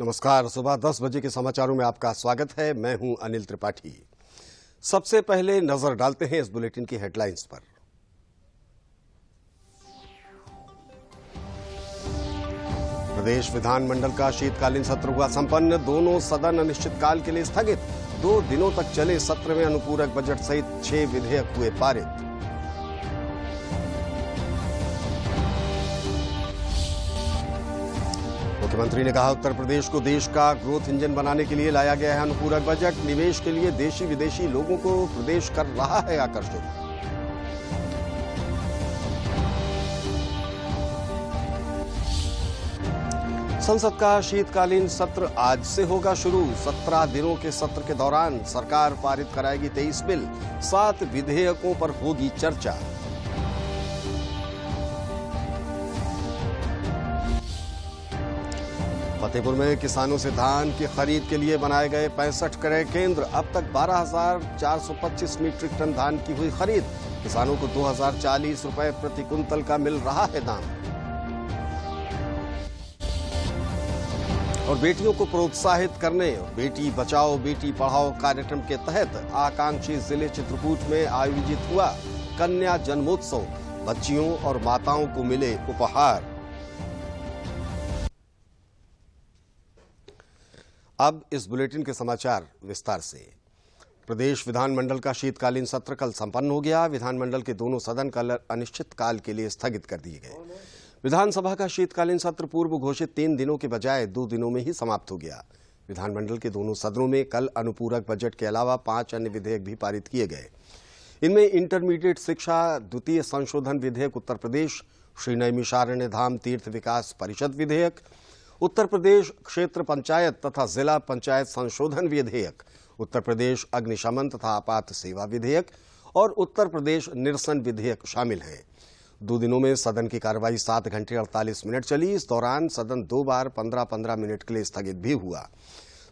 नमस्कार। सुबह 10 बजे के समाचारों में आपका स्वागत है। मैं हूं अनिल त्रिपाठी। सबसे पहले नजर डालते हैं इस बुलेटिन की हेडलाइंस पर। प्रदेश विधानमंडल का शीतकालीन सत्र हुआ संपन्न। दोनों सदन अनिश्चितकाल के लिए स्थगित। 2 दिनों तक चले सत्र में अनुपूरक बजट सहित 6 विधेयक हुए पारित। मुख्यमंत्री ने कहा, उत्तर प्रदेश को देश का ग्रोथ इंजन बनाने के लिए लाया गया है अनुपूरक बजट। निवेश के लिए देशी विदेशी लोगों को प्रदेश कर रहा है आकर्षित। संसद का शीतकालीन सत्र आज से होगा शुरू। 17 दिनों के सत्र के दौरान सरकार पारित कराएगी 23 बिल। 7 विधेयकों पर होगी चर्चा। फतेहपुर में किसानों से धान की खरीद के लिए बनाए गए 65 क्रय केंद्र। अब तक 12,425 मीट्रिक टन धान की हुई खरीद। किसानों को 2,040 रुपए प्रति कुंतल का मिल रहा है दाम। और बेटियों को प्रोत्साहित करने बेटी बचाओ बेटी पढ़ाओ कार्यक्रम के तहत आकांक्षी जिले चित्रकूट में आयोजित हुआ कन्या जन्मोत्सव। बच्चियों और माताओं को मिले उपहार। अब इस बुलेटिन के समाचार विस्तार से। प्रदेश विधानमंडल का शीतकालीन सत्र कल संपन्न हो गया। विधानमंडल के दोनों सदन कल अनिश्चितकाल के लिए स्थगित कर दिए गए। विधानसभा का शीतकालीन सत्र पूर्व घोषित 3 दिनों के बजाय 2 दिनों में ही समाप्त हो गया। विधानमंडल के दोनों सदनों में कल अनुपूरक बजट के अलावा 5 अन्य विधेयक भी पारित किए गए। इनमें इंटरमीडिएट शिक्षा द्वितीय संशोधन विधेयक उत्तर प्रदेश, श्री नैमिषारण्य धाम तीर्थ विकास परिषद विधेयक, उत्तर प्रदेश क्षेत्र पंचायत तथा जिला पंचायत संशोधन विधेयक, उत्तर प्रदेश अग्निशमन तथा आपात सेवा विधेयक और उत्तर प्रदेश निरसन विधेयक शामिल हैं। 2 दिनों में सदन की कार्रवाई 7 घंटे 48 मिनट चली। इस दौरान सदन 2 बार 15-15 मिनट के लिए स्थगित भी हुआ।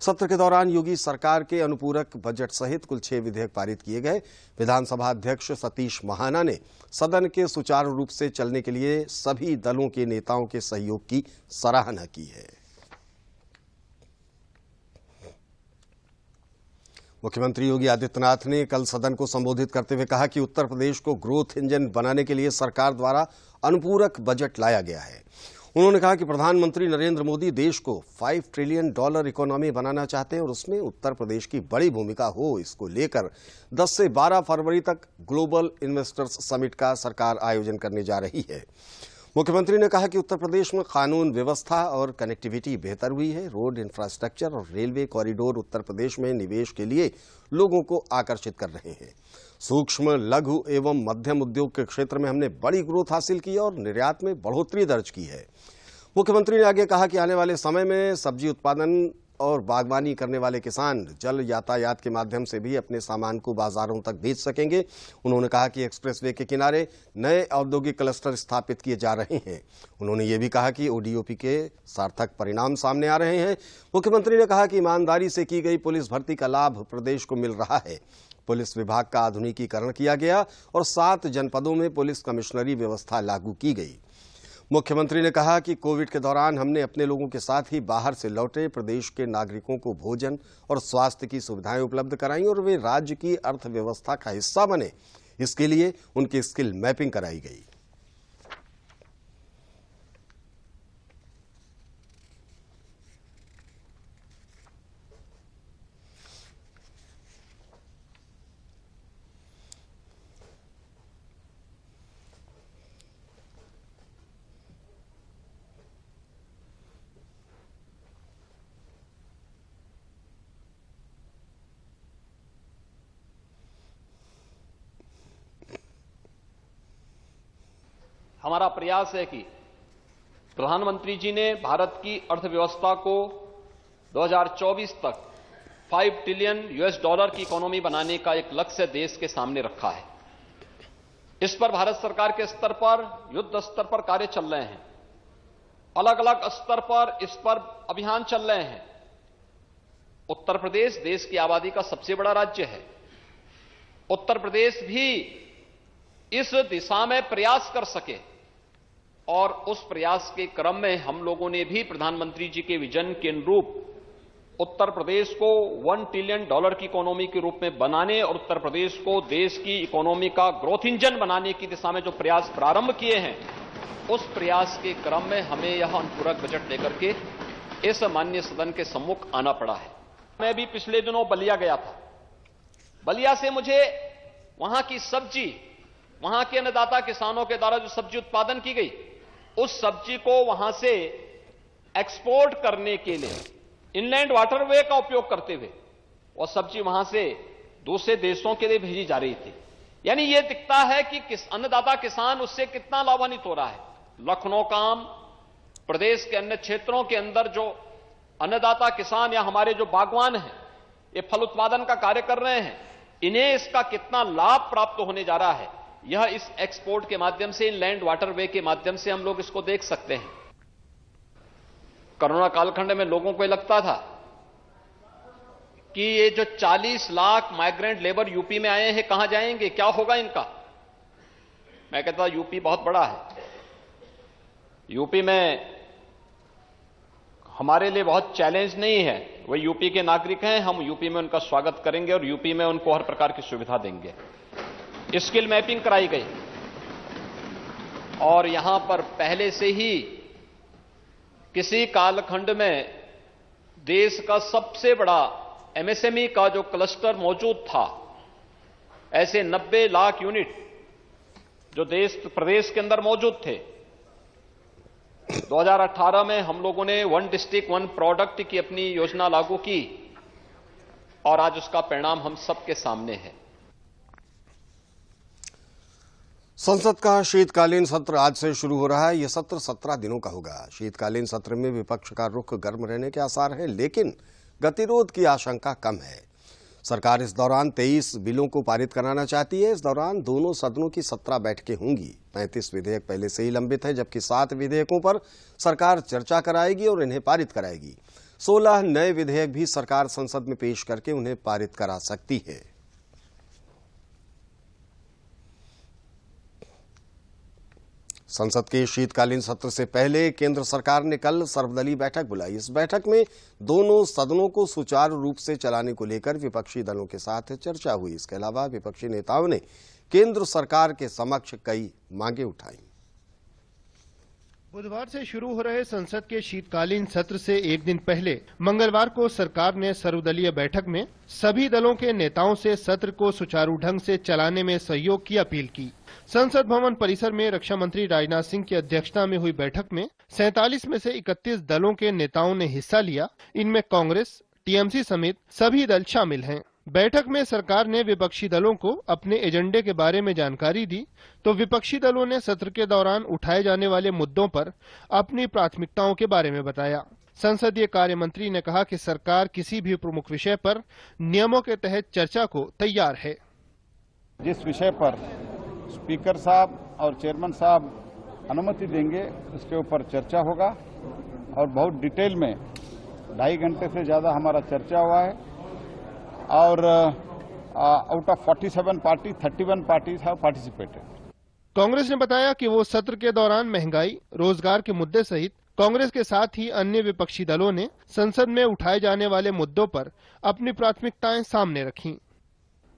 सत्र के दौरान योगी सरकार के अनुपूरक बजट सहित कुल 6 विधेयक पारित किए गए। विधानसभा अध्यक्ष सतीश महाना ने सदन के सुचारू रूप से चलने के लिए सभी दलों के नेताओं के सहयोग की सराहना की है। मुख्यमंत्री योगी आदित्यनाथ ने कल सदन को संबोधित करते हुए कहा कि उत्तर प्रदेश को ग्रोथ इंजन बनाने के लिए सरकार द्वारा अनुपूरक बजट लाया गया है। उन्होंने कहा कि प्रधानमंत्री नरेंद्र मोदी देश को $5 ट्रिलियन इकोनॉमी बनाना चाहते हैं और उसमें उत्तर प्रदेश की बड़ी भूमिका हो। इसको लेकर 10 से 12 फरवरी तक ग्लोबल इन्वेस्टर्स समिट का सरकार आयोजन करने जा रही है। मुख्यमंत्री ने कहा कि उत्तर प्रदेश में कानून व्यवस्था और कनेक्टिविटी बेहतर हुई है। रोड इंफ्रास्ट्रक्चर और रेलवे कॉरिडोर उत्तर प्रदेश में निवेश के लिए लोगों को आकर्षित कर रहे हैं। सूक्ष्म लघु एवं मध्यम उद्योग के क्षेत्र में हमने बड़ी ग्रोथ हासिल की और निर्यात में बढ़ोतरी दर्ज की है। मुख्यमंत्री ने आगे कहा कि आने वाले समय में सब्जी उत्पादन और बागवानी करने वाले किसान जल यातायात के माध्यम से भी अपने सामान को बाजारों तक भेज सकेंगे। उन्होंने कहा कि एक्सप्रेसवे के किनारे नए औद्योगिक क्लस्टर स्थापित किए जा रहे हैं। उन्होंने ये भी कहा कि ओडीओपी के सार्थक परिणाम सामने आ रहे हैं। मुख्यमंत्री ने कहा कि ईमानदारी से की गई पुलिस भर्ती का लाभ प्रदेश को मिल रहा है। पुलिस विभाग का आधुनिकीकरण किया गया और 7 जनपदों में पुलिस कमिश्नरी व्यवस्था लागू की गई। मुख्यमंत्री ने कहा कि कोविड के दौरान हमने अपने लोगों के साथ ही बाहर से लौटे प्रदेश के नागरिकों को भोजन और स्वास्थ्य की सुविधाएं उपलब्ध कराई और वे राज्य की अर्थव्यवस्था का हिस्सा बने। इसके लिए उनकी स्किल मैपिंग कराई गई। हमारा प्रयास है कि प्रधानमंत्री जी ने भारत की अर्थव्यवस्था को 2024 तक $5 ट्रिलियन की इकोनॉमी बनाने का एक लक्ष्य देश के सामने रखा है। इस पर भारत सरकार के स्तर पर युद्ध स्तर पर कार्य चल रहे हैं। अलग अलग स्तर पर इस पर अभियान चल रहे हैं। उत्तर प्रदेश देश की आबादी का सबसे बड़ा राज्य है। उत्तर प्रदेश भी इस दिशा में प्रयास कर सके और उस प्रयास के क्रम में हम लोगों ने भी प्रधानमंत्री जी के विजन के अनुरूप उत्तर प्रदेश को $1 ट्रिलियन की इकोनॉमी के रूप में बनाने और उत्तर प्रदेश को देश की इकोनॉमी का ग्रोथ इंजन बनाने की दिशा में जो प्रयास प्रारंभ किए हैं, उस प्रयास के क्रम में हमें यह अनुपूरक बजट लेकर के इस माननीय सदन के सम्मुख आना पड़ा है। मैं भी पिछले दिनों बलिया गया था। बलिया से मुझे वहां की सब्जी, वहां के अन्नदाता किसानों के द्वारा जो सब्जी उत्पादन की गई, उस सब्जी को वहां से एक्सपोर्ट करने के लिए इनलैंड वाटरवे का उपयोग करते हुए और सब्जी वहां से दूसरे देशों के लिए भेजी जा रही थी। यानी यह दिखता है कि अन्नदाता किसान उससे कितना लाभान्वित हो रहा है। लखनऊ का आम, प्रदेश के अन्य क्षेत्रों के अंदर जो अन्नदाता किसान या हमारे जो बागवान हैं, ये फल उत्पादन का कार्य कर रहे हैं, इन्हें इसका कितना लाभ प्राप्त होने जा रहा है, यह इस एक्सपोर्ट के माध्यम से, इनलैंड वाटरवे के माध्यम से हम लोग इसको देख सकते हैं। कोरोना कालखंड में लोगों को लगता था कि ये जो 40 लाख माइग्रेंट लेबर यूपी में आए हैं, कहां जाएंगे, क्या होगा इनका। मैं कहता यूपी बहुत बड़ा है, यूपी में हमारे लिए बहुत चैलेंज नहीं है। वह यूपी के नागरिक हैं, हम यूपी में उनका स्वागत करेंगे और यूपी में उनको हर प्रकार की सुविधा देंगे। स्किल मैपिंग कराई गई और यहां पर पहले से ही किसी कालखंड में देश का सबसे बड़ा एमएसएमई का जो क्लस्टर मौजूद था, ऐसे 90 लाख यूनिट जो प्रदेश के अंदर मौजूद थे। 2018 में हम लोगों ने 1 डिस्ट्रिक्ट 1 प्रोडक्ट की अपनी योजना लागू की और आज उसका परिणाम हम सबके सामने है। संसद का शीतकालीन सत्र आज से शुरू हो रहा है। यह सत्र 17 दिनों का होगा। शीतकालीन सत्र में विपक्ष का रुख गर्म रहने के आसार हैं, लेकिन गतिरोध की आशंका कम है। सरकार इस दौरान 23 बिलों को पारित कराना चाहती है। इस दौरान दोनों सदनों की 17 बैठकें होंगी। 35 विधेयक पहले से ही लंबित है, जबकि 7 विधेयकों पर सरकार चर्चा कराएगी और इन्हें पारित कराएगी। 16 नए विधेयक भी सरकार संसद में पेश करके उन्हें पारित करा सकती है। संसद के शीतकालीन सत्र से पहले केंद्र सरकार ने कल सर्वदलीय बैठक बुलाई। इस बैठक में दोनों सदनों को सुचारू रूप से चलाने को लेकर विपक्षी दलों के साथ चर्चा हुई। इसके अलावा विपक्षी नेताओं ने केंद्र सरकार के समक्ष कई मांगे उठाई। बुधवार से शुरू हो रहे संसद के शीतकालीन सत्र से एक दिन पहले मंगलवार को सरकार ने सर्वदलीय बैठक में सभी दलों के नेताओं से सत्र को सुचारू ढंग से चलाने में सहयोग की अपील की। संसद भवन परिसर में रक्षा मंत्री राजनाथ सिंह की अध्यक्षता में हुई बैठक में 47 में से 31 दलों के नेताओं ने हिस्सा लिया। इनमें कांग्रेस, टीएमसी समेत सभी दल शामिल हैं। बैठक में सरकार ने विपक्षी दलों को अपने एजेंडे के बारे में जानकारी दी, तो विपक्षी दलों ने सत्र के दौरान उठाए जाने वाले मुद्दों पर अपनी प्राथमिकताओं के बारे में बताया। संसदीय कार्य मंत्री ने कहा कि सरकार किसी भी प्रमुख विषय पर नियमों के तहत चर्चा को तैयार है। जिस विषय पर स्पीकर साहब और चेयरमैन साहब अनुमति देंगे, उसके ऊपर चर्चा होगा और बहुत डिटेल में 2.5 घंटे से ज्यादा हमारा चर्चा हुआ है और out of 47 party 31 parties have participated. Congress ने बताया कि वो सत्र के दौरान महंगाई, रोजगार के मुद्दे सहित कांग्रेस के साथ ही अन्य विपक्षी दलों ने संसद में उठाए जाने वाले मुद्दों पर अपनी प्राथमिकताएं सामने रखीं।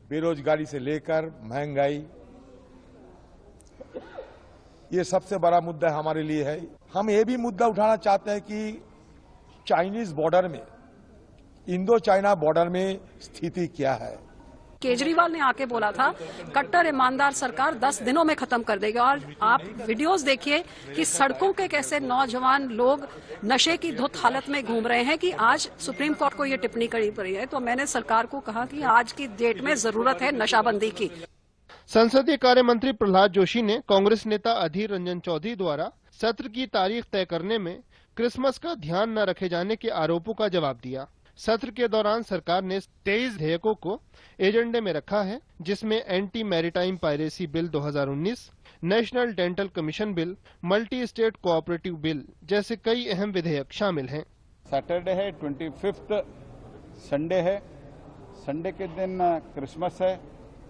बेरोजगारी से लेकर महंगाई, ये सबसे बड़ा मुद्दा हमारे लिए है। हम ये भी मुद्दा उठाना चाहते हैं कि चाइनीज बॉर्डर में, इंडो चाइना बॉर्डर में स्थिति क्या है। केजरीवाल ने आके बोला था कट्टर ईमानदार सरकार 10 दिनों में खत्म कर देगी, और आप वीडियोस देखिए कि सड़कों के कैसे नौजवान लोग नशे की धुत हालत में घूम रहे हैं कि आज सुप्रीम कोर्ट को ये टिप्पणी करनी पड़ी है। तो मैंने सरकार को कहा कि आज की डेट में जरूरत है नशाबंदी की। संसदीय कार्य मंत्री प्रहलाद जोशी ने कांग्रेस नेता अधीर रंजन चौधरी द्वारा सत्र की तारीख तय करने में क्रिसमस का ध्यान न रखे जाने के आरोपों का जवाब दिया। सत्र के दौरान सरकार ने 23 विधेयकों को एजेंडे में रखा है, जिसमें anti maritime piracy bill 2019, national dental commission bill, multi state cooperative bill जैसे कई अहम विधेयक शामिल हैं। सैटरडे है, 25 संडे है, संडे के दिन क्रिसमस है।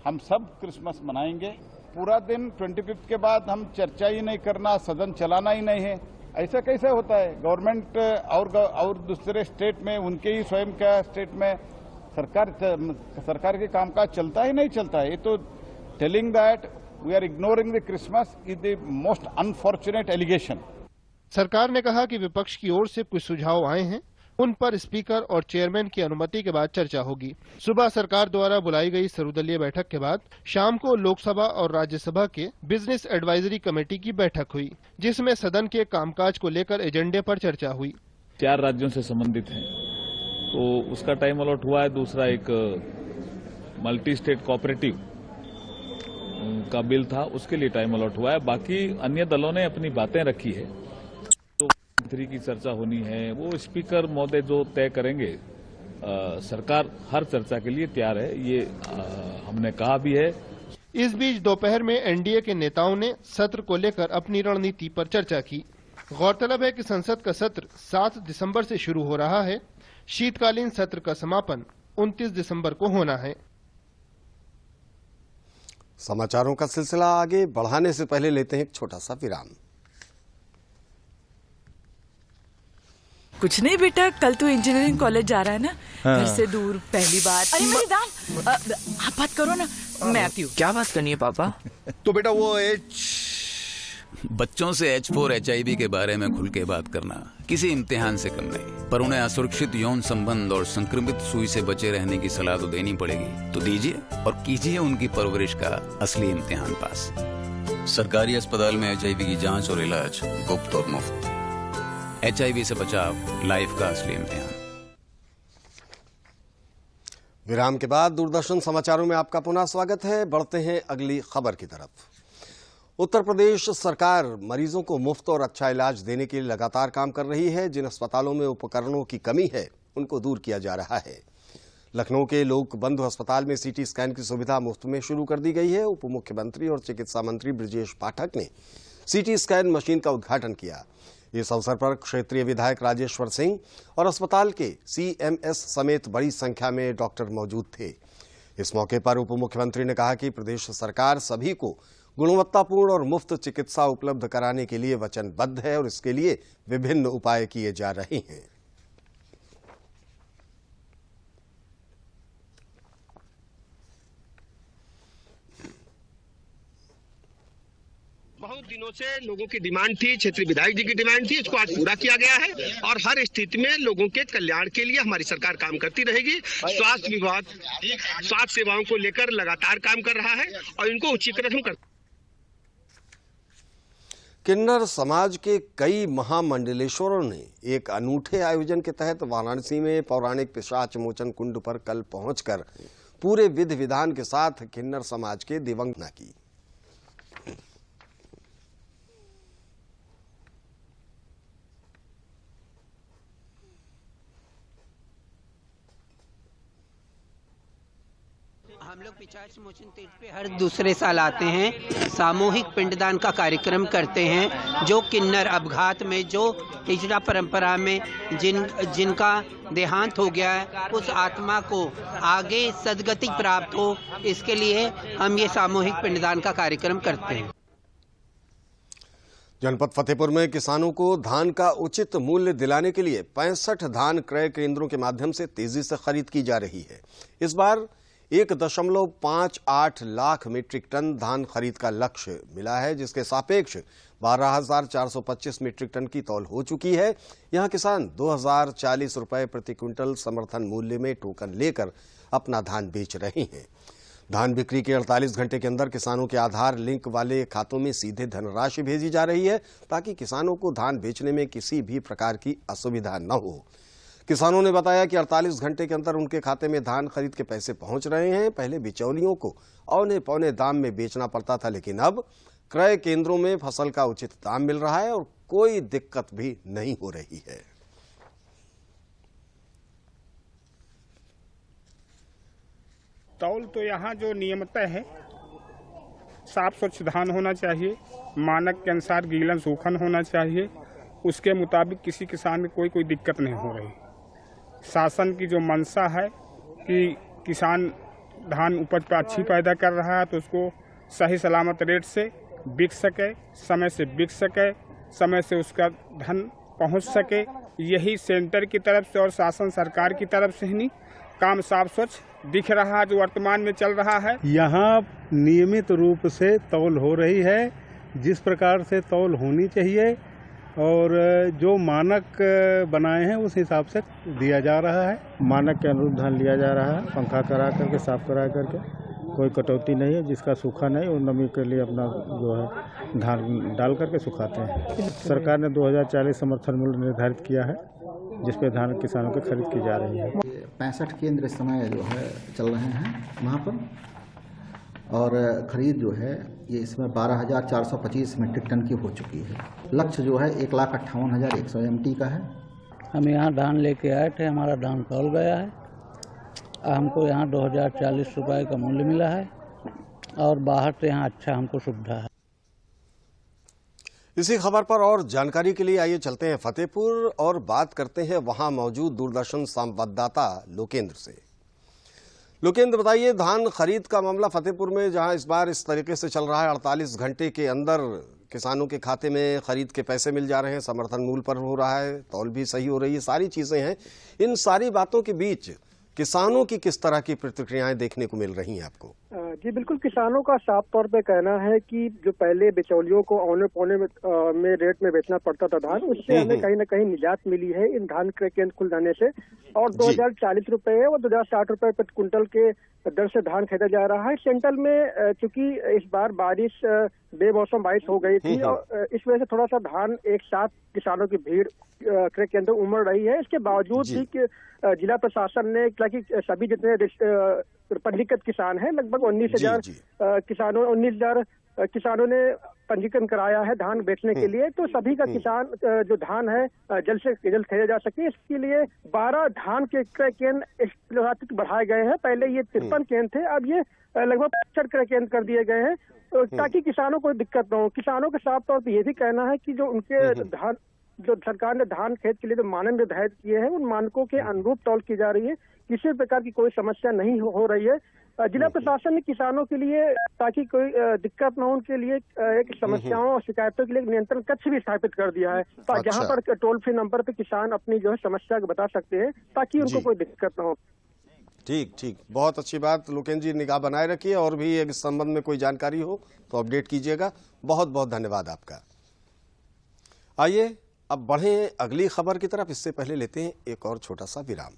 हम सब क्रिसमस मनाएंगे पूरा दिन 25 के बाद हम चर्चा ही नहीं करना, सदन चलाना ही नहीं है, ऐसा कैसे होता है? गवर्नमेंट और दूसरे स्टेट में, उनके ही स्वयं का स्टेट में सरकार के कामकाज चलता ही नहीं चलता है। ये तो telling that we are ignoring the Christmas is the most unfortunate allegation. सरकार ने कहा कि विपक्ष की ओर से कुछ सुझाव आए हैं, उन पर स्पीकर और चेयरमैन की अनुमति के बाद चर्चा होगी। सुबह सरकार द्वारा बुलाई गई सर्वदलीय बैठक के बाद शाम को लोकसभा और राज्यसभा के बिजनेस एडवाइजरी कमेटी की बैठक हुई, जिसमें सदन के कामकाज को लेकर एजेंडे पर चर्चा हुई। 4 राज्यों से संबंधित हैं, तो उसका टाइम अलॉट हुआ है। दूसरा एक मल्टी स्टेट कोऑपरेटिव का बिल था, उसके लिए टाइम अलॉट हुआ है। बाकी अन्य दलों ने अपनी बातें रखी है, तो मंत्री की चर्चा होनी है, वो स्पीकर महोदय जो तय करेंगे। सरकार हर चर्चा के लिए तैयार है, ये हमने कहा भी है। इस बीच दोपहर में एनडीए के नेताओं ने सत्र को लेकर अपनी रणनीति पर चर्चा की। गौरतलब है कि संसद का सत्र 7 दिसंबर से शुरू हो रहा है। शीतकालीन सत्र का समापन 29 दिसंबर को होना है। समाचारों का सिलसिला आगे बढ़ाने से पहले लेते हैं एक छोटा सा विराम। कुछ नहीं बेटा, कल तो इंजीनियरिंग कॉलेज जा रहा है ना। हाँ। घर से दूर पहली बार। अरे मेरी दाम, आप बात करो ना, मैं आती हूँ। क्या बात करनी है पापा? तो बेटा वो बच्चों से H4 HIV के बारे में खुल के बात करना किसी इम्तिहान से कम नहीं, पर उन्हें असुरक्षित यौन संबंध और संक्रमित सुई से बचे रहने की सलाह तो देनी पड़ेगी। तो दीजिए और कीजिए उनकी परवरिश का असली इम्तिहान पास। सरकारी अस्पताल में HIV की जांच और इलाज गुप्त और मुफ्त। HIV से बचाव, लाइफ का असली इम्तिहान। विराम के बाद दूरदर्शन समाचारों में आपका पुनः स्वागत है। बढ़ते हैं अगली खबर की तरफ। उत्तर प्रदेश सरकार मरीजों को मुफ्त और अच्छा इलाज देने के लिए लगातार काम कर रही है। जिन अस्पतालों में उपकरणों की कमी है, उनको दूर किया जा रहा है। लखनऊ के लोक बंधु अस्पताल में सीटी स्कैन की सुविधा मुफ्त में शुरू कर दी गई है। उप मुख्यमंत्री और चिकित्सा मंत्री ब्रजेश पाठक ने सीटी स्कैन मशीन का उद्घाटन किया। इस अवसर पर क्षेत्रीय विधायक राजेश्वर सिंह और अस्पताल के CMS समेत बड़ी संख्या में डॉक्टर मौजूद थे। इस मौके पर उप मुख्यमंत्री ने कहा कि प्रदेश सरकार सभी को गुणवत्तापूर्ण और मुफ्त चिकित्सा उपलब्ध कराने के लिए वचनबद्ध है और इसके लिए विभिन्न उपाय किए जा रहे हैं। बहुत दिनों से लोगों की डिमांड थी, क्षेत्रीय विधायक जी की डिमांड थी, इसको आज पूरा किया गया है और हर स्थिति में लोगों के कल्याण के लिए हमारी सरकार काम करती रहेगी। स्वास्थ्य विभाग स्वास्थ्य सेवाओं को लेकर लगातार काम कर रहा है और इनको उच्चीकृत कर। किन्नर समाज के कई महामंडलेश्वरों ने एक अनूठे आयोजन के तहत वाराणसी में पौराणिक पिशाच मोचन कुंड पर कल पहुंचकर पूरे विधि विधान के साथ किन्नर समाज के दिवंगना की। हम लोग पिशाच मोचन तीर्थ पे हर दूसरे साल आते हैं, सामूहिक पिंडदान का कार्यक्रम करते हैं। जो किन्नर अपघात में, जो हिजड़ा परंपरा में जिनका देहांत हो गया है, उस आत्मा को आगे सदगति प्राप्त हो, इसके लिए हम ये सामूहिक पिंडदान का कार्यक्रम करते हैं। जनपद फतेहपुर में किसानों को धान का उचित मूल्य दिलाने के लिए 65 धान क्रय केंद्रों के माध्यम से तेजी से खरीद की जा रही है। इस बार 1.58 लाख मीट्रिक टन धान खरीद का लक्ष्य मिला है, जिसके सापेक्ष 12,425 मीट्रिक टन की तौल हो चुकी है। यहां किसान 2,040 रुपए प्रति क्विंटल समर्थन मूल्य में टोकन लेकर अपना धान बेच रहे हैं। धान बिक्री के 48 घंटे के अंदर किसानों के आधार लिंक वाले खातों में सीधे धनराशि भेजी जा रही है, ताकि किसानों को धान बेचने में किसी भी प्रकार की असुविधा न हो। किसानों ने बताया कि 48 घंटे के अंदर उनके खाते में धान खरीद के पैसे पहुंच रहे हैं। पहले बिचौलियों को औने पौने दाम में बेचना पड़ता था, लेकिन अब क्रय केंद्रों में फसल का उचित दाम मिल रहा है और कोई दिक्कत भी नहीं हो रही है। तौल तो यहाँ जो नियमतः है, साफ स्वच्छ धान होना चाहिए, मानक के अनुसार गीलन सूखन होना चाहिए, उसके मुताबिक किसी किसान में कोई दिक्कत नहीं हो रही। शासन की जो मंशा है कि किसान धान उपज पर अच्छी पैदा कर रहा है तो उसको सही सलामत रेट से बिक सके, समय से बिक सके, समय से उसका धन पहुंच सके। यही सेंटर की तरफ से और शासन सरकार की तरफ से ही काम साफ स्वच्छ दिख रहा है जो वर्तमान में चल रहा है। यहाँ नियमित रूप से तौल हो रही है, जिस प्रकार से तौल होनी चाहिए और जो मानक बनाए हैं उस हिसाब से दिया जा रहा है। मानक के अनुरूप धान लिया जा रहा है, पंखा करा करके, साफ करा करके, कोई कटौती नहीं है। जिसका सूखा नहीं वो नमी के लिए अपना जो है धान डाल करके सुखाते हैं। सरकार ने 2040 समर्थन मूल्य निर्धारित किया है, जिस पे धान किसानों की खरीद की जा रही है। 65 केंद्र इस समय जो है चल रहे हैं वहाँ पर, और खरीद जो है ये इसमें 12,425 मीट्रिक टन की हो चुकी है। लक्ष्य जो है 1,58,100 MT का है। हम यहाँ धान लेके आए थे, हमारा धान तौल गया है। हमको यहाँ 2040 रुपये का मूल्य मिला है और बाहर से यहाँ अच्छा हमको सुविधा है। इसी खबर पर और जानकारी के लिए आइए चलते हैं फतेहपुर और बात करते हैं वहां मौजूद दूरदर्शन संवाददाता लोकेंद्र से। लोकेंद्र, बताइए, धान खरीद का मामला फतेहपुर में जहां इस बार इस तरीके से चल रहा है, 48 घंटे के अंदर किसानों के खाते में खरीद के पैसे मिल जा रहे हैं, समर्थन मूल्य पर हो रहा है, तौल भी सही हो रही है, सारी चीजें हैं। इन सारी बातों के बीच किसानों की किस तरह की प्रतिक्रियाएं देखने को मिल रही हैं आपको? जी बिल्कुल, किसानों का साफ तौर पे कहना है कि जो पहले बिचौलियों को औने पौने में रेट में बेचना पड़ता था धान, उससे हमें कहीं न कहीं निजात मिली है इन धान के केंद्र खुल जाने से। और 2040 रुपए और 2060 रुपए प्रति क्विंटल के दर से धान खरीदा जा रहा है। सेंट्रल में चूंकि इस बार बारिश बेमौसम बारिश हो गई थी और इस वजह से थोड़ा सा धान एक साथ किसानों की भीड़ क्रय केंद्र उमड़ रही है। इसके बावजूद भी जिला प्रशासन ने, ताकि सभी जितने पंजीकृत किसान हैं, लगभग 19,000 किसानों ने पंजीकरण कराया है धान बेचने के लिए। तो सभी का किसान जो धान है जल्द से जल्द खरीदा जा सके, इसके लिए 12 धान के क्रय केंद्र बढ़ाए गए हैं। पहले ये 53 केंद्र थे, अब ये लगभग 65 क्रय केंद्र कर दिए गए हैं, ताकि किसानों को दिक्कत न हो। किसानों के साफ तौर पर ये भी कहना है कि जो उनके धान, जो सरकार ने धान खेत के लिए जो मानक निर्धारित किए हैं, उन मानकों के अनुरूप तौल की जा रही है, किसी प्रकार की कोई समस्या नहीं हो रही है। जिला प्रशासन ने किसानों के लिए, ताकि कोई दिक्कत न हो, उनके लिए एक समस्याओं और शिकायतों के लिए नियंत्रण कक्ष भी स्थापित कर दिया है, जहां पर टोल फ्री नंबर पे किसान अपनी जो है समस्या बता सकते हैं, ताकि उनको कोई दिक्कत न हो। ठीक, बहुत अच्छी बात लोकेंद्र जी, निगाह बनाए रखिए और भी इस संबंध में कोई जानकारी हो तो अपडेट कीजिएगा। बहुत बहुत धन्यवाद आपका। आइए अब बढ़ें अगली खबर की तरफ, इससे पहले लेते हैं एक और छोटा सा विराम।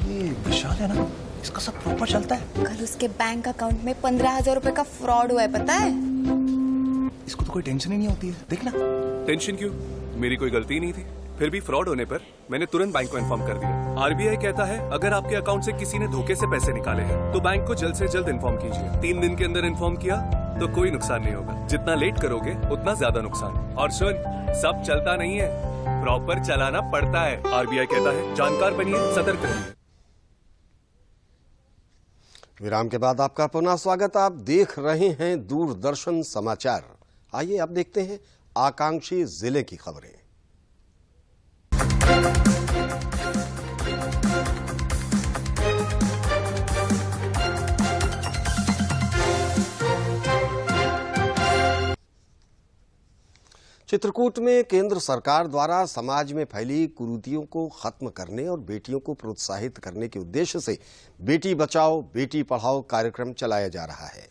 ये विशाल है ना, इसका सब प्रॉपर चलता है। कल उसके बैंक अकाउंट में 15,000 रुपए का फ्रॉड हुआ है, पता है? इसको तो कोई टेंशन ही नहीं होती है, देखना। टेंशन क्यों? मेरी कोई गलती नहीं थी। फिर भी फ्रॉड होने पर मैंने तुरंत बैंक को इन्फॉर्म कर दिया। RBI कहता है अगर आपके अकाउंट से किसी ने धोखे से पैसे निकाले हैं तो बैंक को जल्द से जल्द इन्फॉर्म कीजिए। 3 दिन के अंदर इन्फॉर्म किया तो कोई नुकसान नहीं होगा, जितना लेट करोगे उतना ज्यादा नुकसान। और सुन, सब चलता नहीं है, प्रॉपर चलाना पड़ता है। RBI कहता है जानकार बनिए, सतर्क रहिए। विराम के बाद आपका पुनः स्वागत। आप देख रहे हैं दूरदर्शन समाचार। आइए अब देखते हैं आकांक्षी जिले की खबरें। चित्रकूट में केंद्र सरकार द्वारा समाज में फैली कुरीतियों को खत्म करने और बेटियों को प्रोत्साहित करने के उद्देश्य से बेटी बचाओ बेटी पढ़ाओ कार्यक्रम चलाया जा रहा है।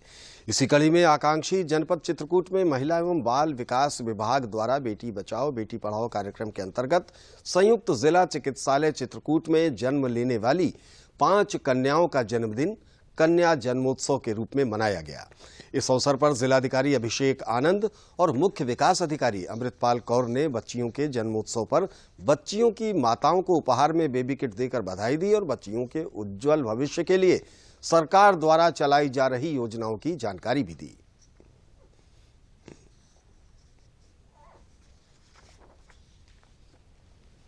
इसी कड़ी में आकांक्षी जनपद चित्रकूट में महिला एवं बाल विकास विभाग द्वारा बेटी बचाओ बेटी पढ़ाओ कार्यक्रम के अंतर्गत संयुक्त जिला चिकित्सालय चित्रकूट में जन्म लेने वाली 5 कन्याओं का जन्मदिन कन्या जन्मोत्सव के रूप में मनाया गया। इस अवसर पर जिलाधिकारी अभिषेक आनंद और मुख्य विकास अधिकारी अमृतपाल कौर ने बच्चियों के जन्मोत्सव पर बच्चियों की माताओं को उपहार में बेबी किट देकर बधाई दी और बच्चियों के उज्जवल भविष्य के लिए सरकार द्वारा चलाई जा रही योजनाओं की जानकारी भी दी।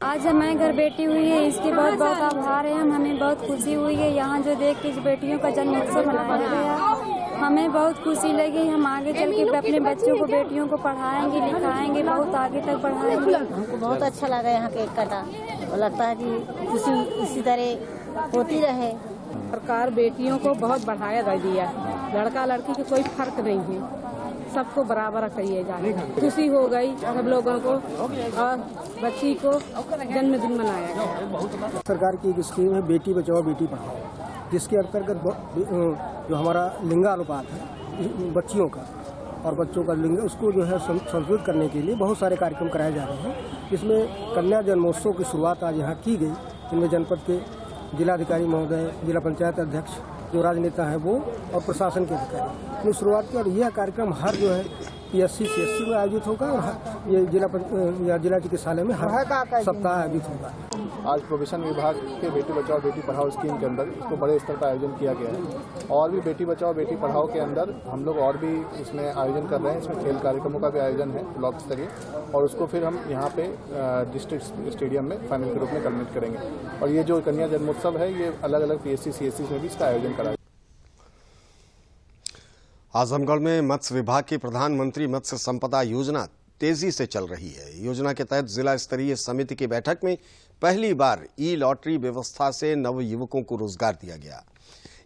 आज हमारे घर बेटी हुई है, इसकी बहुत बहुत आभार है। हमें बहुत खुशी हुई है यहाँ जो देख के बेटियों का जन्मोत्सव मनाया गया। हमें बहुत खुशी लगी। हम आगे चल के अपने बच्चों को बेटियों को पढ़ाएंगे लिखाएंगे, बहुत आगे तक बढ़ाएंगे। हमको बहुत अच्छा लगा यहाँ केक काटा और लगता है कि खुशी इसी तरह होती रहे, सरकार बेटियों को बहुत बढ़ाया दे दिया, लड़का लड़की के कोई फर्क नहीं है, सबको बराबर करिए जाए। खुशी हो गई सब लोगों को और बच्ची को जन्मदिन मनाया गया। सरकार की एक स्कीम है बेटी बचाओ बेटी पढ़ाओ, जिसके अंतर्गत जो हमारा लिंगानुपात है बच्चियों का और बच्चों का लिंग, उसको जो है संतुलित करने के लिए बहुत सारे कार्यक्रम कराए जा रहे हैं। इसमें कन्या जन्मोत्सव की शुरुआत आज यहाँ की गई, जिनमें जनपद के जिलाधिकारी महोदय, जिला पंचायत अध्यक्ष, जो राजनेता है वो और प्रशासन के अधिकारी ने शुरुआत की। और यह कार्यक्रम हर जो है PSC CSC में आयोजित होगा और ये जिला चिकित्सालय में हर सप्ताह आयोजित होगा। आज प्रोबेशन विभाग के बेटी बचाओ बेटी पढ़ाओ स्कीम के अंदर इसको बड़े स्तर पर आयोजन किया गया है और भी बेटी बचाओ बेटी पढ़ाओ के अंदर हम लोग और भी इसमें आयोजन कर रहे हैं। इसमें खेल कार्यक्रमों का भी आयोजन है ब्लॉक स्तरीय और उसको फिर हम यहाँ पे डिस्ट्रिक्ट स्टेडियम में फाइनल के रूप में कम्प्लीट करेंगे। और ये जो कन्या जन्मोत्सव है ये अलग अलग PSC CSC में भी इसका आयोजन कराया। आजमगढ़ में मत्स्य विभाग की प्रधानमंत्री मत्स्य संपदा योजना तेजी से चल रही है। योजना के तहत जिला स्तरीय समिति की बैठक में पहली बार ई-लॉटरी व्यवस्था से नव युवकों को रोजगार दिया गया।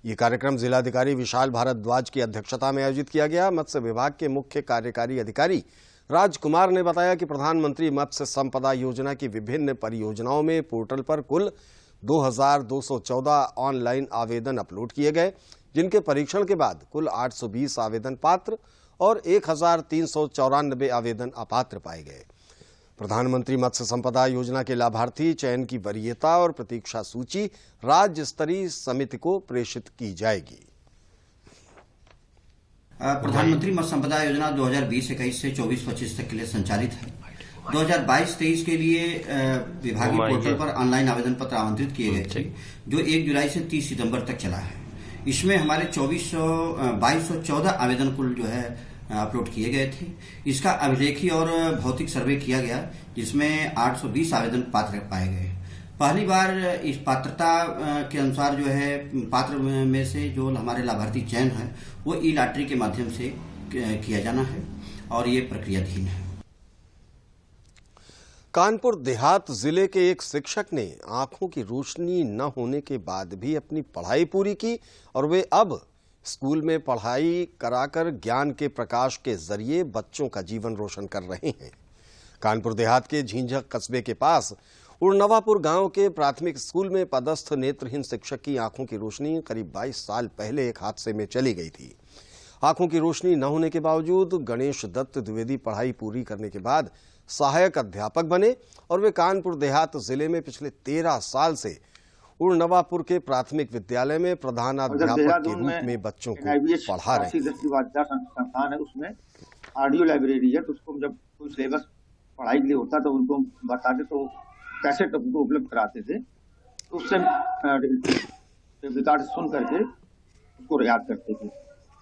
ये कार्यक्रम जिलाधिकारी विशाल भारद्वाज की अध्यक्षता में आयोजित किया गया। मत्स्य विभाग के मुख्य कार्यकारी अधिकारी राजकुमार ने बताया कि प्रधानमंत्री मत्स्य संपदा योजना की विभिन्न परियोजनाओं में पोर्टल पर कुल 2214 ऑनलाइन आवेदन अपलोड किए गए, जिनके परीक्षण के बाद कुल 820 आवेदन पात्र और 1394 आवेदन अपात्र पाए गए। प्रधानमंत्री मत्स्य संपदा योजना के लाभार्थी चयन की वरीयता और प्रतीक्षा सूची राज्य स्तरीय समिति को प्रेषित की जाएगी। प्रधानमंत्री मत्स्य संपदा योजना 2020-21 से 24-25 तक के लिए संचालित है। 2022-23 के लिए विभागीय पोर्टल पर ऑनलाइन आवेदन पत्र आमंत्रित किए गए थे, जो 1 जुलाई से 30 सितंबर तक चला है। इसमें हमारे 2214 आवेदन कुल जो है अपलोड किए गए थे। इसका अभिलेखी और भौतिक सर्वे किया गया, जिसमें 820 आवेदन पात्र पाए गए। पहली बार इस पात्रता के अनुसार जो है पात्र में से जो हमारे लाभार्थी चयन है वो ई-लॉटरी के माध्यम से किया जाना है और ये प्रक्रियाधीन है। कानपुर देहात जिले के एक शिक्षक ने आंखों की रोशनी न होने के बाद भी अपनी पढ़ाई पूरी की और वे अब स्कूल में पढ़ाई कराकर ज्ञान के प्रकाश के जरिए बच्चों का जीवन रोशन कर रहे हैं। कानपुर देहात के झींझक कस्बे के पास उड़नवापुर गांव के प्राथमिक स्कूल में पदस्थ नेत्रहीन शिक्षक की आंखों की रोशनी करीब 22 साल पहले एक हादसे में चली गई थी। आंखों की रोशनी न होने के बावजूद गणेश दत्त द्विवेदी पढ़ाई पूरी करने के बाद सहायक अध्यापक बने और वे कानपुर देहात जिले में पिछले 13 साल से उड़नवापुर के प्राथमिक विद्यालय में प्रधानाध्यापक के रूप में बच्चों को पढ़ा रहे हैं। संस्थान है, उसमें ऑडियो लाइब्रेरी है, तो उसको जब कोई सिलेबस पढ़ाई के लिए होता तो उनको बताते तो कैसेट उनको उपलब्ध कराते थे, तो उससे रिकॉर्ड सुन करके उसको याद करते थे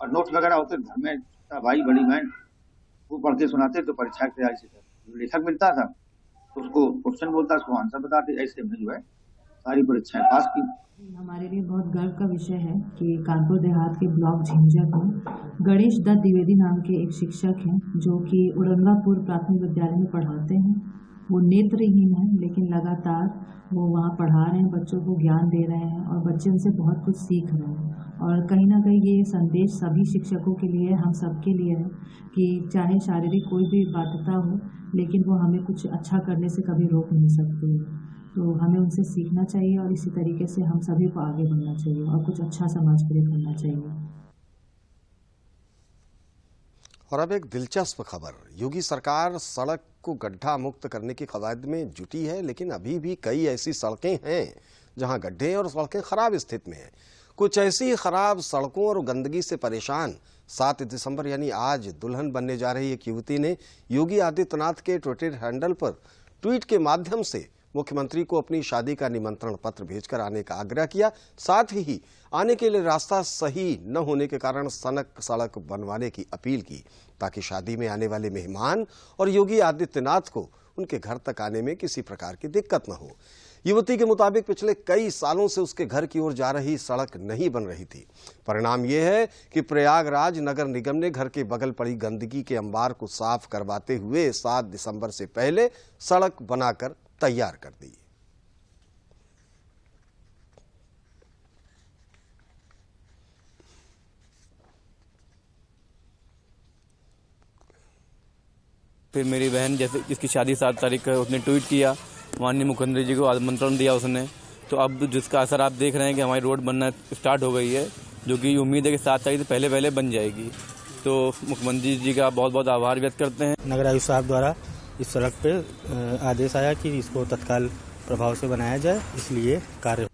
और नोट्स वगैरह होते घर में भाई बड़ी बहन वो पढ़ के सुनाते तो परीक्षा की तैयारी से लेखक मिलता था तो उसको क्वेश्चन बोलता, उसको आंसर बताते, ऐसे में जो है सारी परीक्षाएं पास की। हमारे लिए बहुत गर्व का विषय है कि कानपुर देहात के ब्लॉक झिंझक में गणेश दत्त द्विवेदी नाम के एक शिक्षक हैं जो कि उड़नवापुर प्राथमिक विद्यालय में पढ़ाते हैं। वो नेत्रहीन है लेकिन लगातार वो वहाँ पढ़ा रहे हैं, बच्चों को ज्ञान दे रहे हैं और बच्चे उनसे बहुत कुछ सीख रहे हैं। और कहीं ना कहीं ये संदेश सभी शिक्षकों के लिए, हम सबके लिए है कि चाहे शारीरिक कोई भी बाध्यता हो लेकिन वो हमें कुछ अच्छा करने से कभी रोक नहीं सकते। तो हमें उनसे सीखना चाहिए और इसी तरीके से हम सभी को आगे बढ़ना चाहिए और कुछ अच्छा समाज के लिए करना चाहिए। और अब एक दिलचस्प खबर, योगी सरकार सड़क को गड्ढा मुक्त करने की कवायद में जुटी है, लेकिन अभी भी कई ऐसी सड़कें हैं जहां गड्ढे और सड़कें खराब स्थिति में हैं। कुछ ऐसी खराब सड़कों और गंदगी से परेशान 7 दिसंबर यानी आज दुल्हन बनने जा रही एक युवती ने योगी आदित्यनाथ के ट्विटर हैंडल पर ट्वीट के माध्यम से मुख्यमंत्री को अपनी शादी का निमंत्रण पत्र भेजकर आने का आग्रह किया। साथ ही आने के लिए रास्ता सही न होने के कारण सड़क बनवाने की अपील की ताकि शादी में आने वाले मेहमान और योगी आदित्यनाथ को उनके घर तक आने में किसी प्रकार की दिक्कत न हो। युवती के मुताबिक पिछले कई सालों से उसके घर की ओर जा रही सड़क नहीं बन रही थी। परिणाम यह है कि प्रयागराज नगर निगम ने घर के बगल पड़ी गंदगी के अंबार को साफ करवाते हुए 7 दिसंबर से पहले सड़क बनाकर तैयार कर दी। फिर मेरी बहन जैसे जिसकी शादी 7 तारीख को है, उसने ट्वीट किया, माननीय मुख्यमंत्री जी को आमंत्रण दिया उसने। तो अब जिसका असर आप देख रहे हैं कि हमारी रोड बनना स्टार्ट हो गई है, जो कि उम्मीद है कि 7 तारीख से पहले बन जाएगी। तो मुख्यमंत्री जी का बहुत बहुत आभार व्यक्त करते हैं। नगर आयुक्त साहब द्वारा इस सड़क पे आदेश आया कि इसको तत्काल प्रभाव से बनाया जाए, इसलिए कार्य।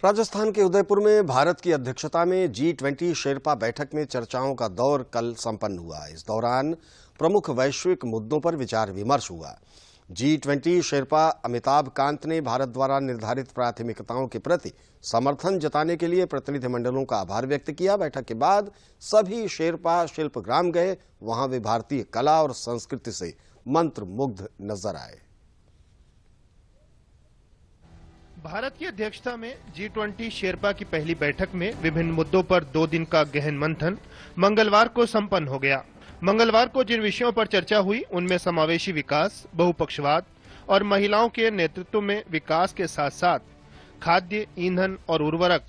राजस्थान के उदयपुर में भारत की अध्यक्षता में G20 शेरपा बैठक में चर्चाओं का दौर कल संपन्न हुआ। इस दौरान प्रमुख वैश्विक मुद्दों पर विचार विमर्श हुआ। G20 शेरपा अमिताभ कांत ने भारत द्वारा निर्धारित प्राथमिकताओं के प्रति समर्थन जताने के लिए प्रतिनिधिमंडलों का आभार व्यक्त किया। बैठक के बाद सभी शेरपा शिल्पग्राम गए। वहां वे भारतीय कला और संस्कृति से मंत्रमुग्ध नजर आए। भारत की अध्यक्षता में G20 शेरपा की पहली बैठक में विभिन्न मुद्दों पर 2 दिन का गहन मंथन मंगलवार को संपन्न हो गया। मंगलवार को जिन विषयों पर चर्चा हुई उनमें समावेशी विकास, बहुपक्षवाद और महिलाओं के नेतृत्व में विकास के साथ साथ खाद्य, ईंधन और उर्वरक,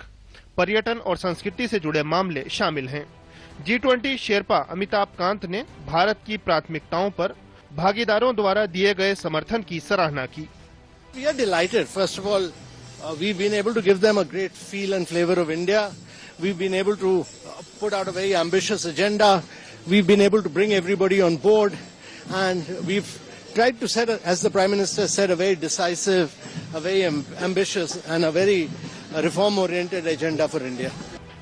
पर्यटन और संस्कृति से जुड़े मामले शामिल हैं। G20 शेरपा अमिताभ कांत ने भारत की प्राथमिकताओं पर भागीदारों द्वारा दिए गए समर्थन की सराहना की। We are delighted. First of all, we've been able to give them a great feel and flavor of India. We've been able to put out a very ambitious agenda. We've been able to bring everybody on board, and we've tried to set, as the Prime Minister said, a very decisive, a very ambitious and a very reform-oriented agenda for India.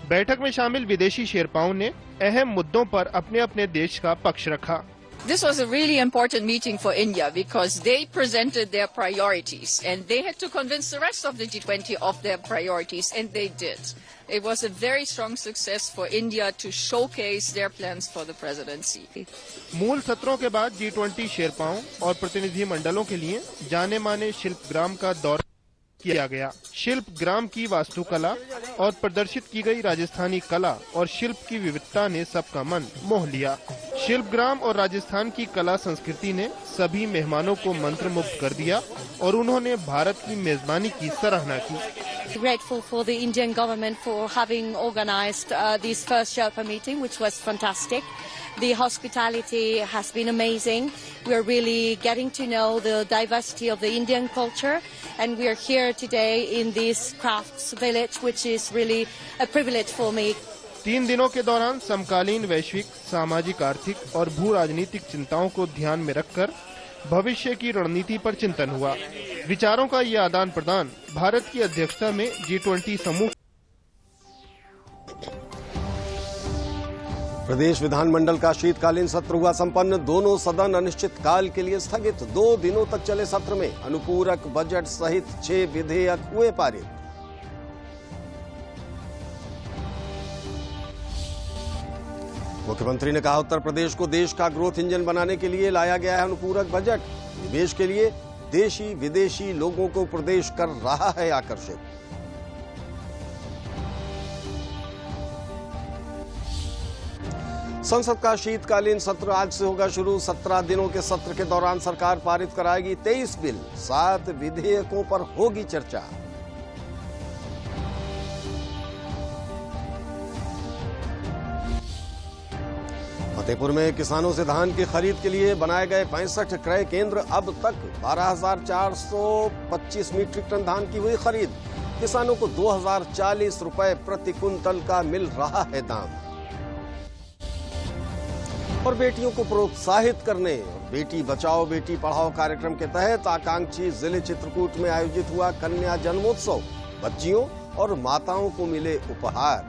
बैठक में शामिल विदेशी शेरपाओं ने अहम मुद्दों पर अपने देश का पक्ष रखा। This was a really important meeting for India because they presented their priorities and they had to convince the rest of the G20 of their priorities, and they did. It was a very strong success for India to showcase their plans for the presidency. मूल सत्रों के बाद G20 शेरपाओं और प्रतिनिधि मंडलों के लिए जाने माने शिल्पग्राम का दौरा किया गया। शिल्प ग्राम की वास्तुकला और प्रदर्शित की गई राजस्थानी कला और शिल्प की विविधता ने सबका मन मोह लिया। शिल्प ग्राम और राजस्थान की कला संस्कृति ने सभी मेहमानों को मंत्रमुग्ध कर दिया और उन्होंने भारत की मेजबानी की सराहना की। Grateful for the Indian government for having organized this first Sherpa meeting, which was fantastic. The hospitality has been amazing. We are really getting to know the diversity of the Indian culture, and we are here today in this crafts village, which is really a privilege for me. 3 दिनों के दौरान समकालीन वैश्विक, सामाजिक, आर्थिक और भू राजनीतिक चिंताओं को ध्यान में रखकर भविष्य की रणनीति पर चिंतन हुआ। विचारों का ये आदान प्रदान भारत की अध्यक्षता में G20 समूह। प्रदेश विधानमंडल का शीतकालीन सत्र हुआ संपन्न। दोनों सदन अनिश्चित काल के लिए स्थगित। 2 दिनों तक चले सत्र में अनुपूरक बजट सहित 6 विधेयक हुए पारित। मुख्यमंत्री ने कहा, उत्तर प्रदेश को देश का ग्रोथ इंजन बनाने के लिए लाया गया है अनुपूरक बजट। निवेश के लिए देशी विदेशी लोगों को प्रदेश कर रहा है आकर्षित। संसद का शीतकालीन सत्र आज से होगा शुरू। 17 दिनों के सत्र के दौरान सरकार पारित कराएगी 23 बिल। 7 विधेयकों पर होगी चर्चा। फतेहपुर में किसानों से धान की खरीद के लिए बनाए गए 65 क्रय केंद्र। अब तक 12,425 मीट्रिक टन धान की हुई खरीद। किसानों को 2,040 रुपए प्रति कुंतल का मिल रहा है दाम। और बेटियों को प्रोत्साहित करने बेटी बचाओ बेटी पढ़ाओ कार्यक्रम के तहत आकांक्षी जिले चित्रकूट में आयोजित हुआ कन्या जन्मोत्सव। बच्चियों और माताओं को मिले उपहार।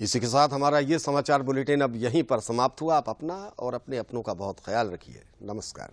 इसी के साथ हमारा ये समाचार बुलेटिन अब यहीं पर समाप्त हुआ। आप अपना और अपने अपनों का बहुत ख्याल रखिए। नमस्कार।